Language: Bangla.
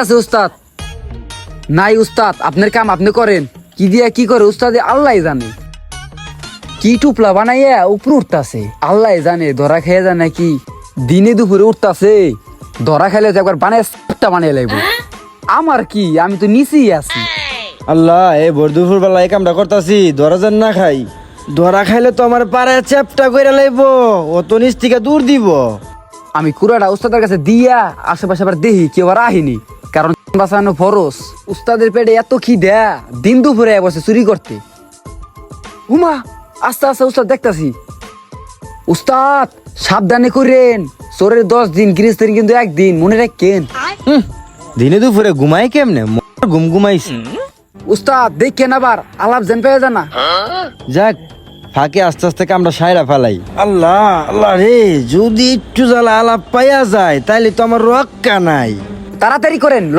আছে উস্তাদ। নাই উস্তাদ, আপনার কাম আপনি করেন, কি দিয়া কি করে উস্তাদে আল্লাহ জানে। কি টুপলা বানাইয়া উপরে উঠতাছে, আল্লাহ জানে ধরা খেয়ে যায় নাকি। দিনে দুপুরে উঠতাছে, ধরা খাইলে তো একবার বানিয়ে লাগবে। আমার কি, আমি তো নিচেই আছি। আল্লাহ, এই ভোর দুপুর বেলা এই কামটা করতাছি, ধরা যেন না খাই। ধরা খাইলে তো আমার পাড়ায় চ্যাপটা করে লাইব, ও তো নিচ থেকে দূর দিব। আমি কুড়াটা উস্তাদের কাছে দিয়া আশেপাশে আবার দেখি কেউ আর আহিনি, কারণ বাঁচানো ফরজ। উস্তাদের পেটে এত খিদা, দিন দুপুরে বসে চুরি করতে। হুমা, আস্তে আস্তে উস্তাদ দেখতাছি। উস্তাদ সাবধানে করেন, চোরের 10 দিন গৃহস্থের কিন্তু একদিন, মনে রাখেন। দিনে দুপুরে ঘুমাই কেমনে? ঘুম ঘুমাইছি। উস্তাদ দেখেন আবার আলাপ যেন পেয়ে জানা। যাক, ফাঁকে আস্তে আস্তে কামটা সাইরা ফেলাই। আল্লাহ আল্লাহ রে, যদি একটু জ্বালা আলাপ পাইয়া যায় তাইলে তো আমার রক্ষা নাই। তাড়াতাড়ি করেন।